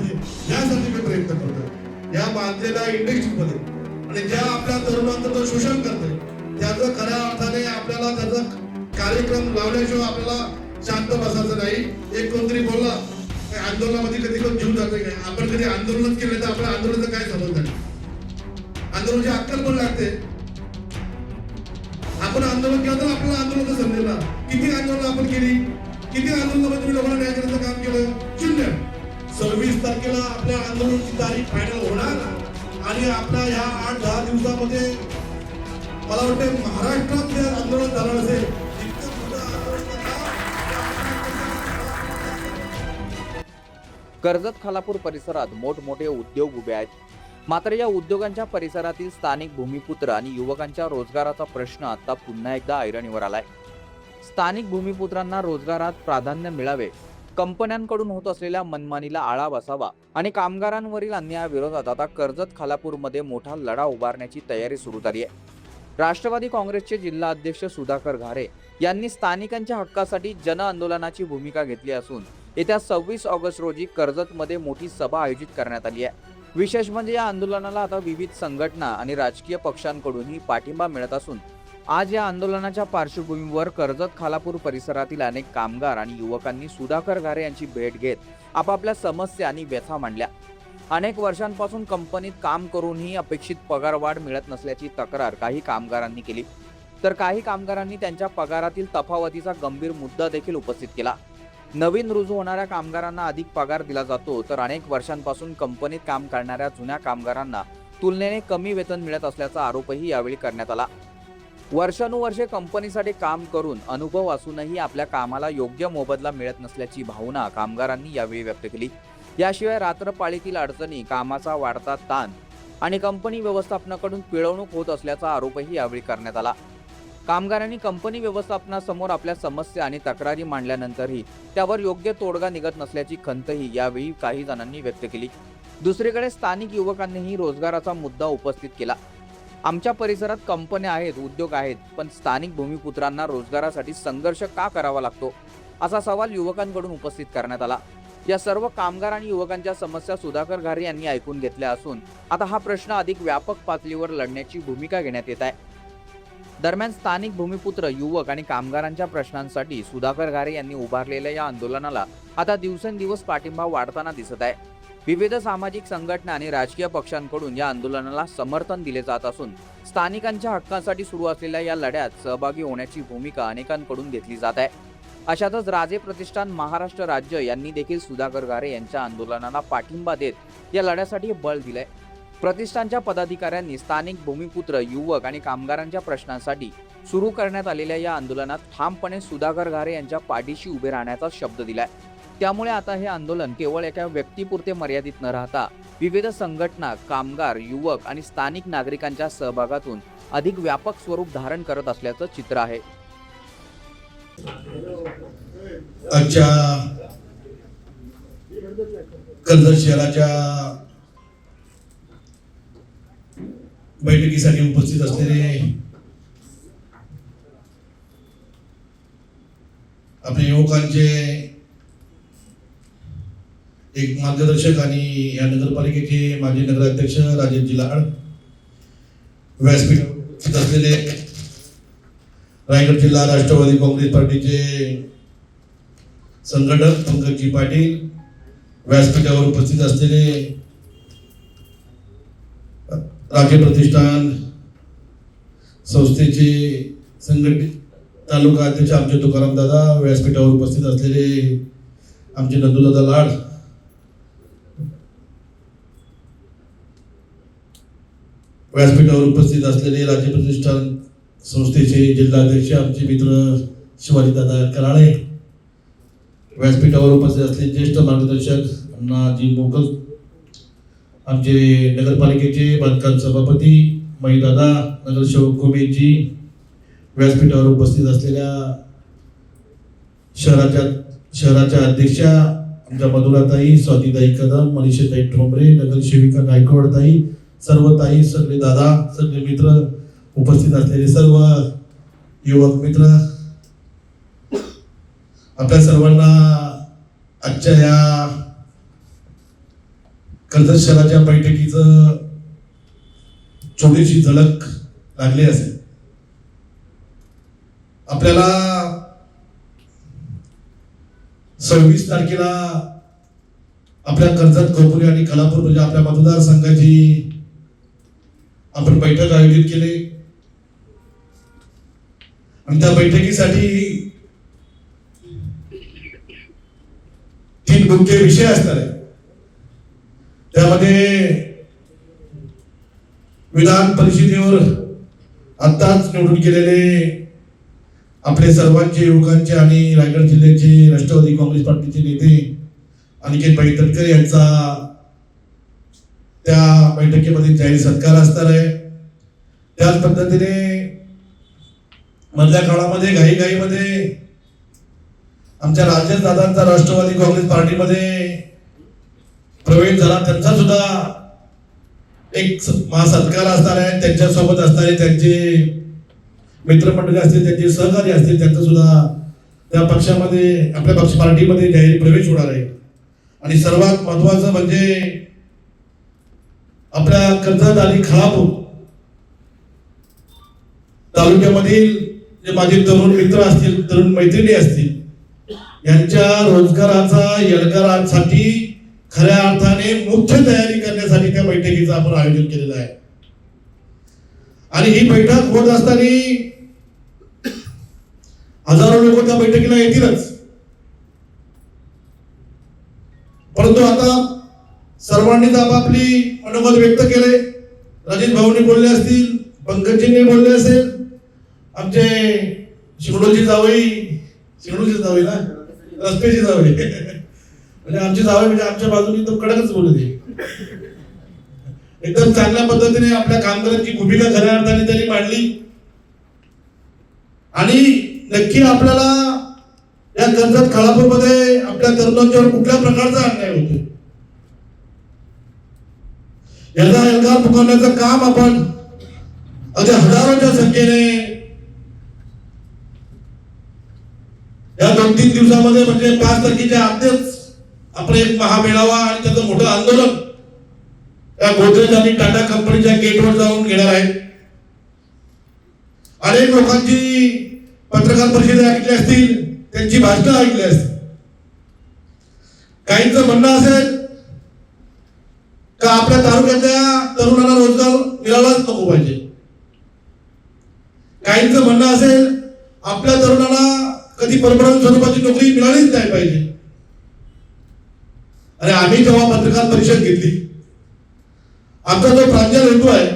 पाहिजे यासाठी मी प्रयत्न करतोय या बांधलेल्या इंडस्ट्रीमध्ये. आणि ज्या आपल्या तरुणांचं जो शोषण करतोय त्याचं खऱ्या अर्थाने आपल्याला त्याचा कार्यक्रम लावल्याशिवाय आपल्याला शांत बसायचं नाही. एक कोणतरी बोलला आंदोलनामध्ये कधी कोण जीव जाते काय, आपण कधी आंदोलनच केलं तर आपल्या आंदोलनाचं काय संबंध नाही. आंदोलनाची अक्कल पण लागते. आपण आंदोलन केलं तर आपल्याला आंदोलन समजेल ना. किती आंदोलन आपण केली, किती आंदोलनामध्ये तुम्ही लोकांना न्याय देण्याचं काम केलं? 0. 26 तारखेला आपल्या आंदोलनाची तारीख फायनल होणार आणि आपल्या ह्या 8-10 दिवसामध्ये मला वाटतं महाराष्ट्रात जे आंदोलन झालं असेल कर्जत खालापूर परिसरात मोठमोठे उद्योग उभे आहेत. मात्र या उद्योगांच्या परिसरातील स्थानिक भूमिपुत्र आणि युवकांच्या रोजगाराचा प्रश्न आता पुन्हा एकदा ऐरणीवर आलाय. स्थानिक भूमिपुत्रांना रोजगारात प्राधान्य मिळावे, कंपन्यांकडून होत असलेल्या मनमानीला आळा बसावा आणि कामगारांवरील अन्यायाविरोधात आता कर्जत खालापूरमध्ये मोठा लढा उभारण्याची तयारी सुरू झाली आहे. राष्ट्रवादी काँग्रेसचे जिल्हा अध्यक्ष सुधाकर घारे यांनी स्थानिकांच्या हक्कासाठी जन आंदोलनाची भूमिका घेतली असून येत्या 26 ऑगस्ट रोजी कर्जतमध्ये मोठी सभा आयोजित करण्यात आली आहे. विशेष म्हणजे या आंदोलनाला आता विविध संघटना आणि राजकीय पक्षांकडूनही पाठिंबा मिळत असून आज या आंदोलनाच्या पार्श्वभूमीवर कर्जत खालापूर परिसरातील अनेक कामगार आणि युवकांनी सुधाकर घारे यांची भेट घेत आपापल्या समस्या आणि व्यथा मांडल्या. अनेक वर्षांपासून कंपनीत काम करूनही अपेक्षित पगारवाढ मिळत नसल्याची तक्रार काही कामगारांनी केली, तर काही कामगारांनी त्यांच्या पगारातील तफावतीचा गंभीर मुद्दा देखील उपस्थित केला. नवीन रुजू होणाऱ्या कामगारांना अधिक पगार दिला जातो, तर अनेक वर्षांपासून कंपनीत काम करणाऱ्या जुन्या कामगारांना तुलनेने कमी वेतन मिळत असल्याचा आरोपही यावेळी करण्यात आला. वर्षानुवर्षे कंपनीसाठी काम करून अनुभव असूनही आपल्या कामाला योग्य मोबदला मिळत नसल्याची भावना कामगारांनी यावेळी व्यक्त केली. याशिवाय रात्रपाळीतील अडचणी, कामाचा वाढता ताण आणि कंपनी व्यवस्थापनाकडून पिळवणूक होत असल्याचा आरोपही यावेळी करण्यात आला. कामगारांनी कंपनी व्यवस्थापनासमोर आपल्या समस्या आणि तक्रारी मांडल्यानंतरही त्यावर योग्य तोडगा निघत नसल्याची खंतही यावेळी काही जणांनी व्यक्त केली. दुसरीकडे स्थानिक युवकांनीही रोजगाराचा मुद्दा उपस्थित केला. आमच्या परिसरात कंपन्या आहेत, उद्योग आहेत, पण स्थानिक भूमिपुत्रांना रोजगारासाठी संघर्ष का करावा लागतो, असा सवाल युवकांकडून उपस्थित करण्यात आला. या सर्व कामगार आणि युवकांच्या समस्या सुधाकर घारे यांनी ऐकून घेतल्या असून आता हा प्रश्न अधिक व्यापक पातळीवर लढण्याची भूमिका घेण्यात येत आहे. दरम्यान स्थानिक भूमिपुत्र, युवक आणि कामगारांच्या प्रश्नांसाठी सुधाकर घारे यांनी उभारलेल्या या आंदोलनाला आता दिवसेंदिवस पाठिंबा वाढताना दिसत आहे. विविध सामाजिक संघटना आणि राजकीय पक्षांकडून या आंदोलनाला समर्थन दिले जात असून स्थानिकांच्या हक्कांसाठी सुरू असलेल्या या लढ्यात सहभागी होण्याची भूमिका अनेकांकडून घेतली जात आहे. अशातच राजे प्रतिष्ठान महाराष्ट्र राज्य यांनी देखील सुधाकर घारे यांच्या आंदोलनाला पाठिंबा देत या लढ्यासाठी बळ दिलंय. प्रतिष्ठानच्या पदाधिकाऱ्यांनी स्थानिक भूमिपुत्र, युवक आणि कामगारांच्या प्रश्नांसाठी सुरू करण्यात आलेल्या या आंदोलनात ठामपणे सुधाकर घारे यांच्या पाठीशी उभे राहण्याचा शब्द दिलाय. त्यामुळे आता हे आंदोलन केवळ एका व्यक्तीपुरते मर्यादित न राहता विविध संघटना, कामगार, युवक आणि स्थानिक नागरिकांच्या सहभागातून अधिक व्यापक स्वरूप धारण करत असल्याचं चित्र आहे. आजच्या कर्जत शहराच्या बैठकीसाठी उपस्थित असलेले आपल्या युवकांचे एक मार्गदर्शक आणि या नगरपालिकेचे माजी नगराध्यक्ष राजेशजी लाड, व्यासपीठ असलेले रायगड जिल्हा राष्ट्रवादी काँग्रेस पार्टीचे संघटक पंकजी पाटील, व्यासपीठावर उपस्थित असलेले राजे प्रतिष्ठान संस्थेचे संघटित तालुका अध्यक्ष आमचे तुकाराम दादा, व्यासपीठावर उपस्थित असलेले आमचे नंदूदादा लाड, व्यासपीठावर उपस्थित असलेले राज्य प्रतिष्ठान संस्थेचे जिल्हाध्यक्ष आमचे मित्र शिवाजीदादा कराळे, व्यासपीठावर उपस्थित असलेले ज्येष्ठ मार्गदर्शक अण्णाजी मोगल, आमचे नगरपालिकेचे बांधकाम सभापती महिदादा, नगरसेवक कुमेजी, व्यासपीठावर उपस्थित असलेल्या शहराच्या अध्यक्षा आमच्या मधुराताई, स्वातीताई कदम, मनीषाताई ठोंबरे, नगरसेविका गायकवाडताई, सर्व ताई, सगळे दादा, सगळे मित्र, उपस्थित असलेले सर्व युवक मित्र, आपल्या सर्वांना आजच्या या कर्जत शहराच्या बैठकीचं छोटीशी झलक लागली असेल. आपल्याला 26 तारखेला आपल्या कर्जत, खोपोली आणि खालापूर म्हणजे आपल्या मतदारसंघाची आपण बैठक आयोजित केली आणि त्या बैठकीसाठी 3 मुख्य विषय असणार आहे. त्यामध्ये विधान परिषदेवर आत्ताच निवडून गेलेले आपले सर्वांचे युवकांचे आणि रायगड जिल्ह्याचे राष्ट्रवादी काँग्रेस पार्टीचे नेते अनिकेत भाई तटकरे यांचा त्या बैठकीमध्ये जाहीर सत्कार असणार आहे. त्याच पद्धतीने मधल्या काळामध्ये घाईघाईमध्ये आमच्या राजेश दादांचा राष्ट्रवादी काँग्रेस पार्टीमध्ये प्रवेश झाला, त्यांचा सुद्धा एक महासत्कार असणार आहे. त्यांच्यासोबत असणारे त्यांचे मित्रमंडळी असतील, त्यांचे सहकारी असतील, त्यांचा सुद्धा त्या पक्षामध्ये आपल्या पक्ष पार्टीमध्ये जाहीर प्रवेश होणार आहे. आणि सर्वात महत्वाचं म्हणजे आपल्या कर्जत आणि खालापूर तालुक्यामधील जे माझे तरुण मित्र असतील, तरुण मैत्रिणी असतील, यांच्या रोजगाराचा एल्गारासाठी खऱ्या अर्थाने मुख्य तयारी करण्यासाठी त्या बैठकीचं आपण आयोजन केलेलं आहे. आणि ही बैठक होत असताना हजारो लोक त्या बैठकीला येतीलच, परंतु आता सर्वांनीच आपापली मनोगत व्यक्त केले. राजेश भाऊंनी बोलले असतील, पंकजींनी बोलले असेल, आमचे शिंगडोजी जावई ना, रस्तेची जावई म्हणजे आमची जावई म्हणजे आमच्या बाजूने एकदम कडकच बोलले. एकदम चांगल्या पद्धतीने आपल्या कामगारांची भूमिका खऱ्या अर्थाने त्यांनी मांडली. आणि नक्की आपल्याला या कर्जत खालापूरमध्ये आपल्या तरुणांच्यावर कुठल्या प्रकारचा अन्याय होतो याचा एल्गार पुकारण्याचं काम आपण अगदी हजारोच्या संख्येने या 2-3 दिवसामध्ये म्हणजे 5 तारखेच्या आधीच आपण एक महामेळावा आणि त्याचं मोठं आंदोलन या गोदरेज आणि टाटा कंपनीच्या गेटवर जाऊन घेणार आहे. अनेक लोकांची पत्रकार परिषदा ऐकली असतील, त्यांची भाषणं ऐकली असतील. काहींचं म्हणणं असेल का आपल्या तालुक्यातल्या तरुणांना रोजगार मिळालाच नको पाहिजे. काहींचं म्हणणं असेल आपल्या तरुणांना कधी परमनंट स्वरूपाची नोकरी मिळालीच नाही पाहिजे. आणि आम्ही जेव्हा पत्रकार परिषद घेतली, आमचा जो प्रांजल हेतू आहे,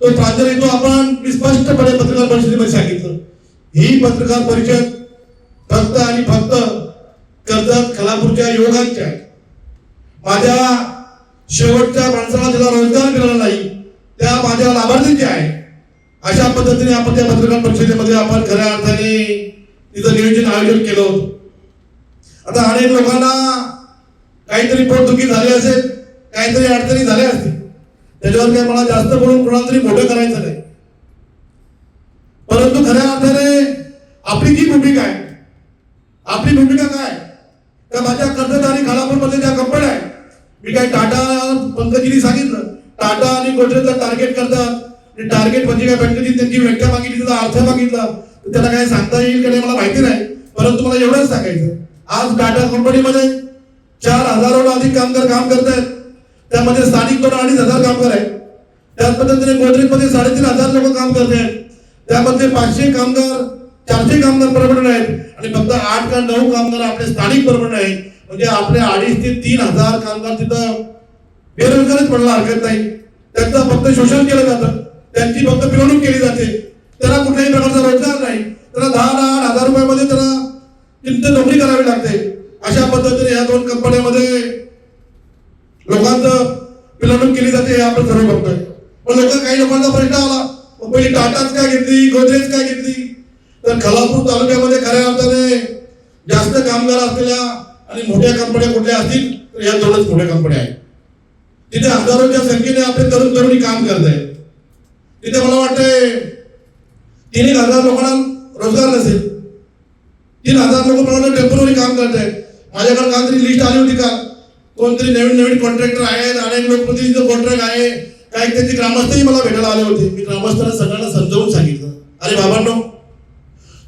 तो प्रांजल हेतू आपण स्पष्टपणे पत्रकार परिषदेमध्ये सांगितलं. ही पत्रकार परिषद फक्त आणि फक्त कर्जत खालापूरच्या युवकांच्या आहे. माझ्या शेवटच्या माणसाला ज्याला रोजगार मिळाला नाही त्या माझ्या लाभार्थीचे आहे. अशा पद्धतीने आपण त्या पत्रकार परिषदेमध्ये आपण खऱ्या अर्थाने तिचं नियोजन आयोजन केलं होतं. आता अनेक लोकांना काहीतरी पोटदुखी झाली असेल, काहीतरी अडचणी झाल्या असतील, त्याच्यावर काही मला जास्त बोलून कोणाला तरी मोठं करायचं नाही. परंतु खऱ्या अर्थाने आपली जी भूमिका आहे, आपली भूमिका काय का माझ्या कर्जत आणि खालापूरमध्ये ज्या कंपन्या आहेत, मी काय टाटा, पंकजींनी सांगितलं टाटा आणि गोदरेजला टार्गेट करतात. टार्गेट म्हणजे काय, पंकजी त्यांची व्याख्या मागितली, त्याचा अर्थ मागितला, त्याला काय सांगता येईल का नाही मला माहिती नाही. परंतु मला एवढंच सांगायचं, आज टाटा कंपनीमध्ये 4,000 अधिक कामगार काम करत आहेत. त्यामध्ये स्थानिक 2,500 कामगार आहेत. त्याच पद्धतीने गोदरेजमध्ये 3,500 लोक काम करत आहेत. त्यामध्ये 500 कामगार, 400 कामगार परमनंट आहेत आणि फक्त 8 का 9 कामगार आपले स्थानिक परमनंट आहेत. म्हणजे आपले 2,500 ते 3,000 कामगार तिथं बेरोजगारच पडला हरकत नाही. त्यांचं फक्त शोषण केलं जातं, त्यांची फक्त पिळवणूक केली जाते. त्यांना कुठल्याही प्रकारचा रोजगार नाही. त्यांना 10,000 रुपयामध्ये त्यांना तिथं नोकरी करावी लागते. अशा पद्धतीने या 2 कंपन्यांमध्ये लोकांचं पिळवणूक केली जाते हे आपण सर्व बघतोय. पण काही लोकांचा प्रश्न आला, पहिली टाटाच काय घेतली, गोदरेज काय घेतली. तर खालापूर तालुक्यामध्ये खऱ्या अर्थाने जास्त कामगार असलेल्या आणि मोठ्या कंपन्या कुठल्या असतील तर या 2च मोठ्या कंपन्या आहेत. तिथे हजारोच्या संख्येने आपले तरुण तरुणी काम करत आहेत. तिथे मला वाटतंय 3,000 लोकांना रोजगार नसेल. 3,000 लोक मला टेम्पोररी काम करत आहेत. माझ्याकडे काहीतरी लिस्ट आली होती का, कोणतरी नवीन नवीन कॉन्ट्रॅक्टर आहेत, अनेक लोकप्रतिनिधीचं कॉन्ट्रॅक्ट आहे, काही त्यांचे ग्रामस्थही मला भेटायला आले होते. मी ग्रामस्थांना सगळ्यांना समजावून सांगितलं, अरे बाबांनो,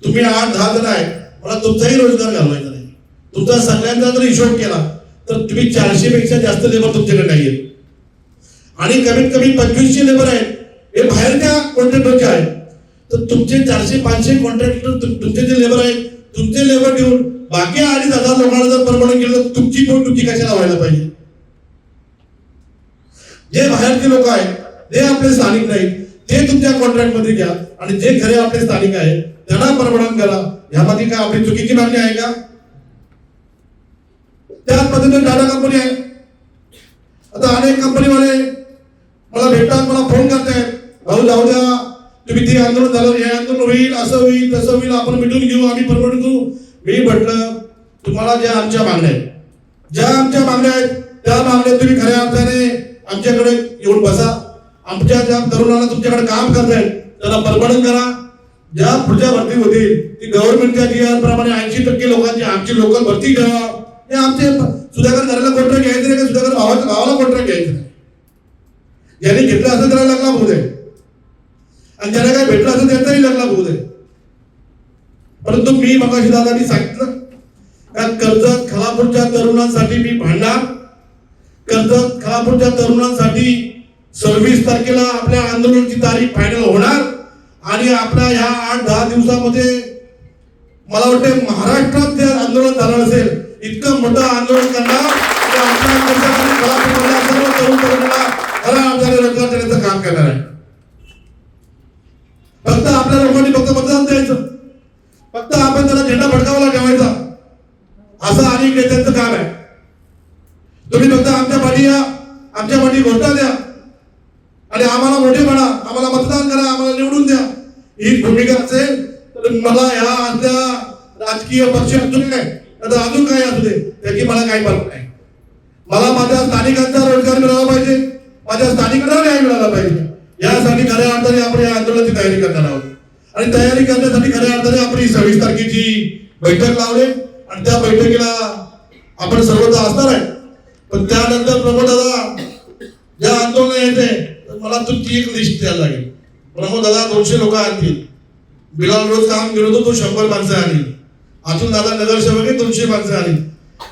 तुम्ही 8-10 जण आहेत, मला तुमचाही रोजगार घालवायचा नाही. तुमचा सगळ्यांचा जर हिशोब केला तर तुम्ही 400 पेक्षा जास्त लेबर तुमच्याकडे नाहीये आणि कमीत कमी 2500 लेबर आहेत, हे बाहेरच्या कॉन्ट्रॅक्टरचे आहेत. तर तुमचे 400-500 कॉन्ट्रॅक्टर तुमचे जे लेबर आहेत, तुमचे लेबर घेऊन बाकी 2,500 लोकांना जर परमनंट केलं तर तुमची पोटदुखी कशाला व्हायला पाहिजे? जे बाहेरचे लोक आहेत, ते आपले स्थानिक नाहीत, ते तुमच्या कॉन्ट्रॅक्ट मध्ये घ्या आणि जे खरे आपले स्थानिक आहेत त्यांना परमनंट करा. यामध्ये काय आपली चुकीची मागणी आहे का? त्याच पद्धतीने टाटा कंपनी आहे. आता अनेक कंपनीवाले मला भेटतात, मला फोन करतायत, भाऊ जाऊ द्या, तुम्ही ते आंदोलन झालं, हे आंदोलन होईल, असं होईल, तसं होईल, आपण मिटून घेऊ, आम्ही परमनंट करू. मी म्हटलं, तुम्हाला ज्या आमच्या मागण्या आहेत, त्या मागण्या तुम्ही खऱ्या अर्थाने आमच्याकडे येऊन बसा. आमच्या ज्या तरुणांना तुमच्याकडे काम करतायत त्याला परमनंट करा. ज्या पुढच्या भरती होतील ती गव्हर्नमेंटच्या GR प्रमाणे 80% लोकांची आमची लोकल भरती ठेवा. हे आमचे सुधाकर घराला कॉन्ट्रॅक्ट घ्यायचं नाही का सुधाकर भावाला कॉन्ट्रॅक्ट घ्यायचं नाही. ज्यांनी घेतलं असं त्याला लागला होऊ दे आणि ज्याला काय भेटलं असं त्यांचाही लागला होऊ दे. परंतु मी मगाशी दादांनी सांगितलं का कर्जत खालापूरच्या तरुणांसाठी मी भांडणार. कर्जत खालापूरच्या तरुणांसाठी 26 तारखेला आपल्या आंदोलनाची तारीख फायनल होणार आणि आपल्या ह्या 8-10 दिवसामध्ये मला वाटतं महाराष्ट्रात जे आंदोलन झालं असेल इतकं मोठं आंदोलन करणार की आपल्या खालापूरमधल्या सर्व तरुण तरुणांना खऱ्या अर्थाने रोजगार देण्याचं काम करणार आहे. फक्त आपल्या लोकांनी फक्त मतदान द्यायचं, फक्त आपण त्याला झेंडा फडकावाला ठेवायचा, असं अनेक नेत्यांचं काम आहे. तुम्ही फक्त आमच्या पाठी या, आमच्या पाठी घोषणा द्या आणि आम्हाला मोठे म्हणा, आम्हाला मतदान करा, आम्हाला निवडून द्या, ही भूमिका असेल तर मला ह्या आपल्या राजकीय पक्ष असू नये आता अजून काय असू दे त्याची मला काही फरक नाही. मला माझ्या स्थानिकांचा रोजगार मिळाला पाहिजे, माझ्या स्थानिकांना न्याय मिळाला पाहिजे. यासाठी खऱ्या अर्थाने आपण या आंदोलनाची तयारी करणार आहोत आणि तयारी करण्यासाठी खऱ्या अर्थाने आपण 26 तारखेची बैठक लावले आणि त्या बैठकीला आपण सर्वजण असणार आहे. पण त्यानंतर प्रमोद दादा ज्या आंदोलन यायचे मला तुमची एक लिस्ट द्यायला लागेल. प्रमोद दादा 200 लोक आणतील, बिलाल रोज काम गेलो तो 100 माणसं आली, अतुल दादा नगरसेवक 200 माणसं आली,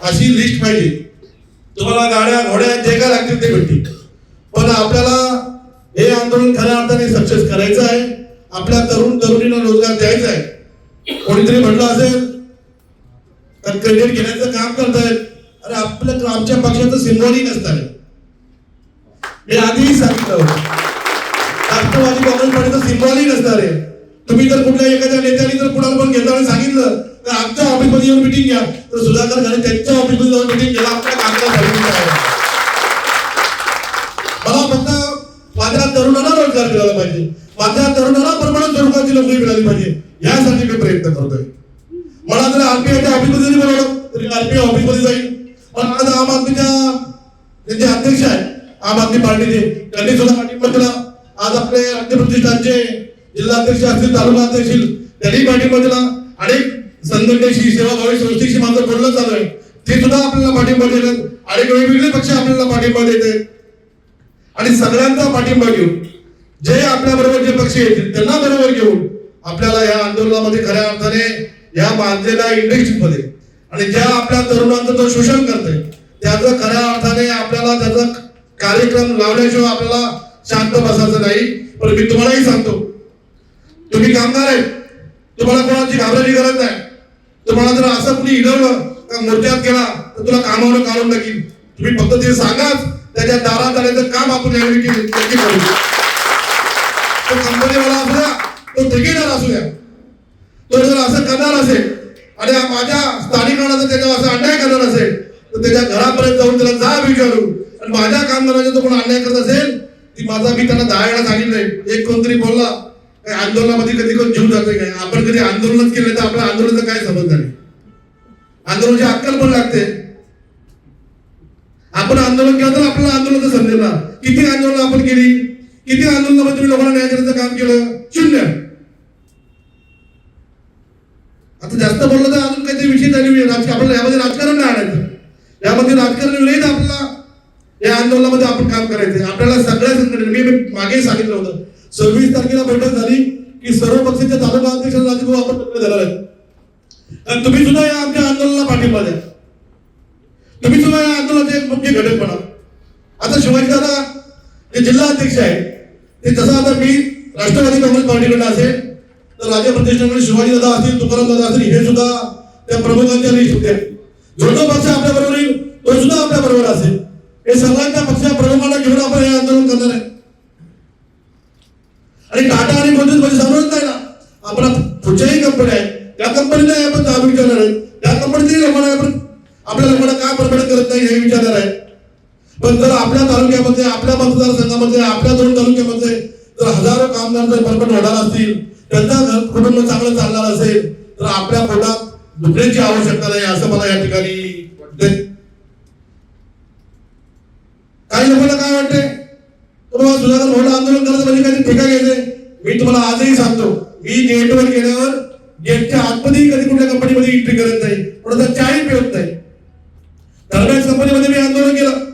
अशी लिस्ट पाहिजे. तुम्हाला गाड्या घोड्या जे काय लागतील ते भेटतील. पण आपल्याला हे आंदोलन खऱ्या अर्थाने सक्सेस करायचं आहे. आपल्या तरुण तरुणींना रोजगार द्यायचा आहे. कोणीतरी म्हटलं असेल तर क्रेडिट घेण्याचं काम करतायत. अरे आपल्या आमच्या पक्षाचं सिम्बॉलिक असतं. मी आधीही सांगितलं होतं राष्ट्रवादी काँग्रेस पार्टीचं सिम्बॉलिक असणार आहे. तुम्ही जर कुठल्या एखाद्या नेत्याने जर कुणाला पण घेतलं आणि सांगितलं तर आमच्या ऑफिसमध्ये येऊन मिटिंग घ्या, तर सुधाकर घरे त्यांच्या ऑफिसमध्ये जाऊन मिटिंग घ्या. आपल्या कामाला मला फक्त माझ्या तरुणांना रोजगार मिळाला पाहिजे, माझ्या तरुणांना परमनंट स्वरूपाची नोकरी मिळाली पाहिजे, यासाठी मी प्रयत्न करतोय. मला जर RPIच्या ऑफिसमध्ये जरी बोलवलं तरी RPI ऑफिसमध्ये जाईल. पण आज आम आदमीच्या त्यांचे अध्यक्ष आहे आम आदमी पार्टीचे, त्यांनी सुद्धा पाठिंबा दिला. आज आपले राज्य प्रतिष्ठानचे जिल्हाध्यक्ष असतील, तालुका अध्यक्ष त्यांनी पाठिंबा दिला. अनेक संघटनेशी सेवाभावी संस्थेशी माझं बोलणं चालू आहे, ते सुद्धा आपल्याला पाठिंबा देतात. अनेक वेगवेगळे पक्ष आपल्याला पाठिंबा देतात आणि सगळ्यांचा पाठिंबा घेऊन जे आपल्या बरोबर जे पक्ष येतील त्यांना बरोबर घेऊन आपल्याला या आंदोलनामध्ये खऱ्या अर्थाने या बांधलेल्या इंडस्ट्रीमध्ये आणि ज्या आपल्या तरुणांचं जो शोषण करतंय त्याचं खऱ्या अर्थाने आपल्याला त्याचा कार्यक्रम लावल्याशिवाय आपल्याला शांत बसायचं नाही. पण मी तुम्हालाही सांगतो, तुम्ही कामगार आहेत, तुम्हाला कोणाची घाबरायची गरज नाही. तुम्हाला जर असं कुणी हिडवलं का मोर्चात केला तर तुला कामावर काढून टाकील. तुम्ही फक्त ते सांगाच, त्याच्या दारात जाण्याचं काम आपण यावेळी करू. तो कंपनीवाला असू द्या, तो ठेकेदार असू द्या, तो जर असं करणार असेल आणि माझ्या स्थानिकांना जर त्याच्यावर असं अन्याय करणार असेल तर त्याच्या घरापर्यंत जाऊन त्याला जा विचारू. आणि माझ्या कामगारांचा जो कोण अन्याय करत असेल ती माझा मी त्यांना 10 वेळा सांगितलंय. एक कोणतरी बोलला आंदोलनामध्ये कधी कोण जीव जाते काय, आपण कधी आंदोलनच केलं तर आपल्या आंदोलनाचं काय समज नाही. आंदोलनाची अक्कल पण लागते. आपण आंदोलन केलं तर आपल्याला आंदोलन समजेल ना. किती आंदोलन आपण केली, किती आंदोलनामध्ये तुम्ही लोकांना न्याय देण्याचं काम केलं? 0. आता जास्त बोललं तर अजून काहीतरी विषय चालू आहे. आपल्याला यामध्ये राजकारण नाही आणायचं. यामध्ये राजकारण विरहित आपल्याला या आंदोलनामध्ये आपण काम करायचंय. आपल्याला सगळ्या संघटना मी मागे सांगितलं होतं 26 तारखेला बैठक झाली की सर्व पक्षाच्या तालुका अध्यक्ष राजभाऊ आपण देणार आहेत. आणि तुम्ही सुद्धा या आमच्या आंदोलनाला पाठिंबा द्या. तुम्ही सुद्धा या आंदोलनाचे एक मुख्य घटक बना. आता शिवाजी दादा जे जिल्हा अध्यक्ष आहे ते तसं आता मी राष्ट्रवादी काँग्रेस पार्टीकडे असेल तर राज्य प्रतिष्ठानकडे शिवाजी दादा असतील, तुकाराम दादा असतील, हे सुद्धा त्या प्रमुखांच्या लिस्ट होत्या. जो जो पक्ष आपल्या बरोबर येईल तो सुद्धा आपल्या बरोबर असेल. हे सर्वांच्या पक्षा प्रमुखांना घेऊन आपण हे आंदोलन करणार आहे. आणि टाटा आणि मोदी म्हणजे समजत नाही ना, आपण पुढच्याही कंपन्या आहेत त्या कंपनीला आपण जाब विचारणार आहे. त्या कंपनीतही लोकांना आपण आपल्या लोकांना का परमिट करत नाही हे विचारणार आहे. पण जर आपल्या तालुक्यामध्ये, आपल्या मतदारसंघामध्ये, आपल्या 2 तालुक्यामध्ये जर हजारो कामगार जर परमिट होणार असतील, त्यांचा घर कुटुंब चांगलं चालणार असेल तर आपल्या पोटात दुखण्याची आवश्यकता नाही असं मला या ठिकाणी वाटतंय. काही लोकांना काय वाटते तुम्हाला सुधाकर भाऊला आंदोलन करायचं म्हणजे काही ठेका घ्यायचंय. मी तुम्हाला आजही सांगतो, मी गेटवर गेल्यावर गेटच्या आतमध्ये कधी कुठल्या कंपनीमध्ये एंट्री करत नाही, थोडासा चाय पिवत नाही. थर्मॅक्स कंपनीमध्ये मी आंदोलन केलं.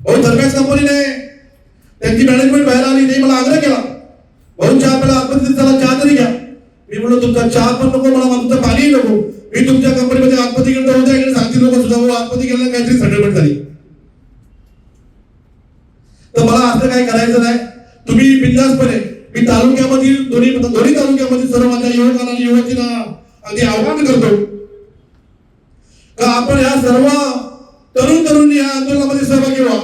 भाऊ थर्मॅक्स कंपनीने त्यांची मॅनेजमेंट बाहेर आली नाही, मला आग्रह केला भाऊ चहा प्याला आतमध्ये चला चहा तरी घ्या. मी म्हणलो तुमचा चहा पण नको, मला तुमचं पाणीही नको. मी तुमच्या कंपनीमध्ये आतमध्ये गेलो होत्या इकडे सांगतील लोक सुद्धा भाऊ आतमध्ये गेलं काहीतरी सेटलमेंट झाली. तर मला असं काही करायचं नाही. तुम्ही बिनधास्तपणे मी तालुक्यामधील दोन्ही तालुक्यामधील सर्व माझ्या युवकांना आणि युवतींना अगदी आव्हान करतो का आपण या सर्व तरुणी या आंदोलनामध्ये सहभागी व्हा.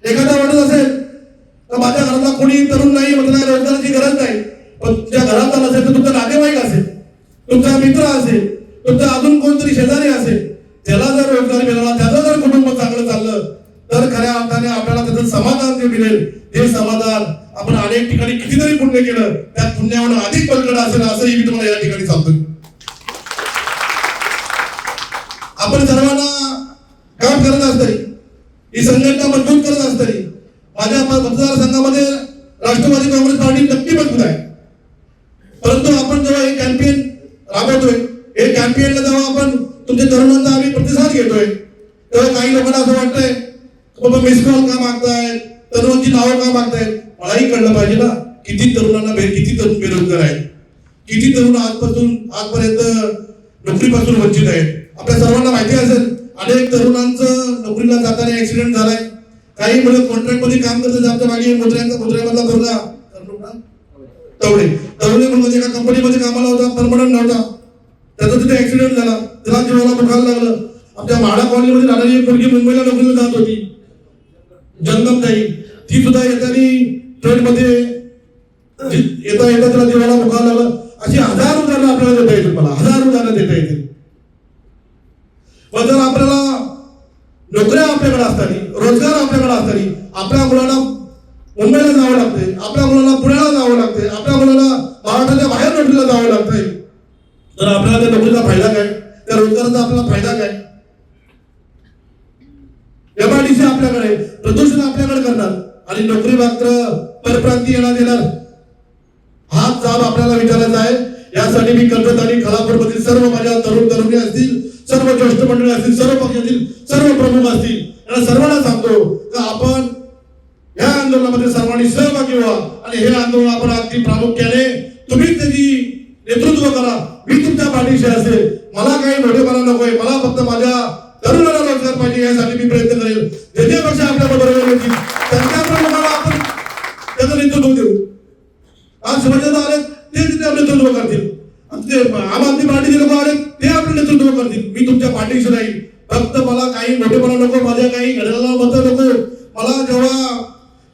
एखादा वाटत असेल तर माझ्या घरातला कोणी तरुण नाही, मला रोजगाराची गरज नाही, पण तुमच्या घरातला नसेल तर तुमचा नातेवाईक असेल, तुमचा मित्र असेल, तुमचा अजून कोणतरी शेजारी असेल, त्याला जर रोजगार मिळाला, त्याचं जर कुटुंब चांगलं चाललं तर खऱ्या अर्थाने आपल्याला त्याचं समाधान जे मिळेल ते समाधान आपण अनेक ठिकाणी कितीतरी पुण्य केलं त्या पुण्यावर अधिक बलकट असेल असंही मी तुम्हाला या ठिकाणी सांगतोय. आपण सर्वांना काम करत असताना ही संघटना मजबूत करत असताना माझ्या मतदारसंघामध्ये राष्ट्रवादी काँग्रेस पार्टी नक्की मजबूत आहे. परंतु आपण जेव्हा हे कॅम्पेन राबवतोय, हे कॅम्पेनला जेव्हा आपण तुमच्या तरुणांचा आम्ही प्रतिसाद घेतोय तेव्हा काही लोकांना असं वाटतंय बाबा मिस कॉल का मागतायत, तरुणांची नावं का मागतायत. मलाही कळलं पाहिजे ना किती तरुणांना किती तरुण बेरोजगार आहेत, किती तरुण आजपर्यंत नोकरीपासून वंचित आहेत. आपल्या सर्वांना माहिती असेल अनेक तरुणांचं नोकरीला जाताना ऍक्सिडेंट झालाय. काही मुलं कॉन्ट्रॅक्ट मध्ये काम करतात. आमच्या मागे मुद्र्यामधला मुलगा तवडे म्हणजे एका कंपनीमध्ये कामाला होता, परमनंट नव्हता, त्याचा तिथे ऍक्सिडेंट झाला, त्याला जीवाला दुखायला लागलं. आमच्या म्हाडा कॉलनीमध्ये राहणारी एक मुलगी मुंबईला नोकरीला जात होती, जंगमताई, ती सुद्धा येतानी ट्रेन मध्ये येता त्याला जीवाला दुखायला लागलं. अशी 1000 उदाहरणं आपल्याला देता येतील, मला 1000 उदाहरणं देता येतील. पण जर आपल्याला नोकऱ्या आपल्याकडे असताना, रोजगार आपल्याकडे असताना आपल्या मुलांना मुंबईला जावं लागतंय, आपल्या मुलांना पुण्याला जावं लागतंय, आपल्या मुलांना महाराष्ट्राच्या बाहेर नोकरीला जावं लागतंय, तर आपल्याला त्या नोकरीचा फायदा काय, त्या रोजगाराचा आपल्याला फायदा काय. MIDC आपल्याकडे, प्रदूषण आपल्याकडे करणार आणि नोकरी मात्र परप्रांती येणार देणार. हा जाब आपल्याला विचारायचा आहे. यासाठी मी कर्जत आणि खालापूरमधील सर्व माझ्या तरुणी असतील, सर्व ज्येष्ठ मंडळी असतील, सर्व पक्षातील सर्व प्रमुख असतील, यांना सर्वांना सांगतो की आपण या आंदोलनामध्ये सर्वांनी सहभागी व्हा आणि हे आंदोलन आपण अगदी प्रामुख्याने तुम्ही त्याची नेतृत्व करा. मी तुमच्या पाठीशी असेल. मला काही मोठेपणा नकोय, मला फक्त माझ्या तरुणाला रोजगार पाहिजे यासाठी मी प्रयत्न करेल. जे जे पक्ष आपल्या बरोबर येतील त्यांच्या प्रमुखाला आपण त्याचं नेतृत्व देऊ. आज शिवसेना आले तेच आपलं नेतृत्व करतील, आम आदमी पार्टीचे लोक आले ते आपलं नेतृत्व करतील. मी तुमच्या पाठीशी राहील. फक्त मला काही मोठेपणा नको, माझ्या काही घड्याला मत नको. मला जेव्हा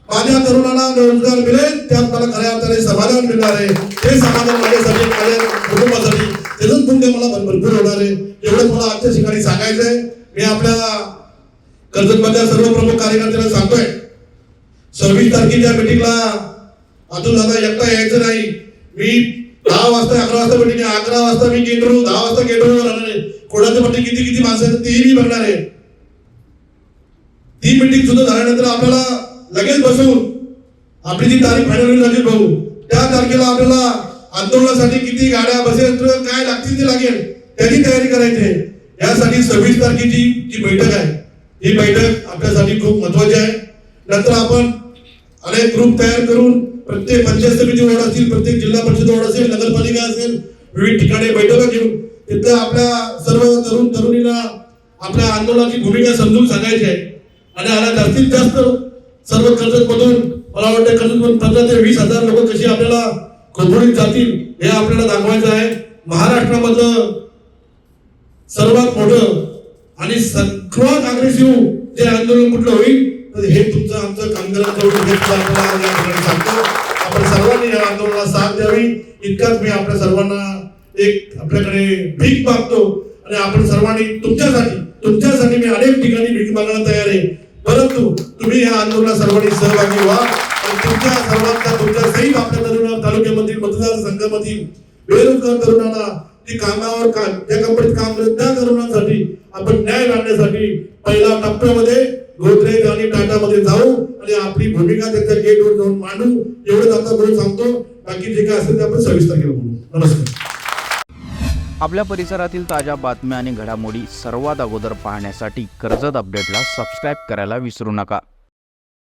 माझ्या तरुणाला रोजगार मिळेल त्यात मला खऱ्या अर्थाने समाधान मिळणार आहे. ते समाधान माझ्यासाठी, माझ्या कुटुंबासाठी त्याच पुण्य मला भरपूर होणार आहे. एवढं मला आजच्या ठिकाणी सांगायचंय. मी आपल्या कर्जतमधल्या सर्व प्रमुख कार्यकर्त्यांना सांगतोय 26 तारखेच्या मीटिंगला अतुल दादा एकटा यायचं नाही. मी 10 वाजता 11 वाजता मीटिंग आहे, 11 वाजता मी गेटवर 10 वाजता गेटवर राहणार आहे. कोणाच्या मध्ये किती माणसं आहेत तेही मी बघणार आहे. ती मीटिंग सुद्धा झाल्यानंतर आपल्याला लगेच बसवून आपली जी तारीख फायनल होईल राजीव भाऊ, त्या तारखेला आपल्याला आंदोलनासाठी किती गाड्या बसेस काय लागतील ते लागेल त्याची तयारी करायची आहे. यासाठी 26 तारखेची जी बैठक आहे ही बैठक आपल्यासाठी खूप महत्वाची आहे. नंतर आपण अनेक ग्रुप तयार करून प्रत्येक पंचायत समिती वॉर्ड असतील, प्रत्येक जिल्हा परिषद वॉर्ड असेल, नगरपालिका असेल, विविध ठिकाणी बैठका घेऊन तिथं आपल्या सर्व तरुण तरुणींना आपल्या आंदोलनाची भूमिका समजून सांगायची आहे. आणि आता जास्तीत जास्त सर्व कर्जतमधून मला वाटतं कर्जतमधून 15 ते 20 हजार लोक कशी आपल्याला खोबडीत जातील हे आपल्याला दाखवायचं आहे. महाराष्ट्रामधलं सर्वात मोठं आणि सर्वात अग्रेसिव्ह जे आंदोलन कुठलं होईल तर हे तुमचं आमचं कामगारांचं आपल्याला या ठिकाणी सांगतो. आपण सर्वांनी या आंदोलनाला साथ द्यावी इतकाच मी आपल्या सर्वांना एक आपल्याकडे भीक मागतो. आणि आपण सर्वांनी तुमच्यासाठी मी अनेक ठिकाणी भीक मागायला तयार आहे, परंतु तुम्ही या आंदोलनात सर्वांनी सहभागी व्हा. आणि तुमच्या सहित आपल्या तालुक्यामधील मतदारसंघामधील बेरोजगार तरुणांना ती कामावर ज्या कंपनीत काम करत त्या तरुणांसाठी आपण न्याय आणण्यासाठी पहिल्या टप्प्यामध्ये गोदरेज आणि टाटामध्ये जाऊ आणि आपली भूमिका त्यांच्या गेटवर जाऊन मांडू. एवढंच आता बोलून सांगतो. बाकी जे काय असेल ते आपण 26 तारखेला बोलू. नमस्कार. आपल्या परिसरातील ताज्या बातम्या आणि घडामोडी सर्वात अगोदर पाहण्यासाठी कर्जत अपडेटला सबस्क्राईब करायला विसरू नका.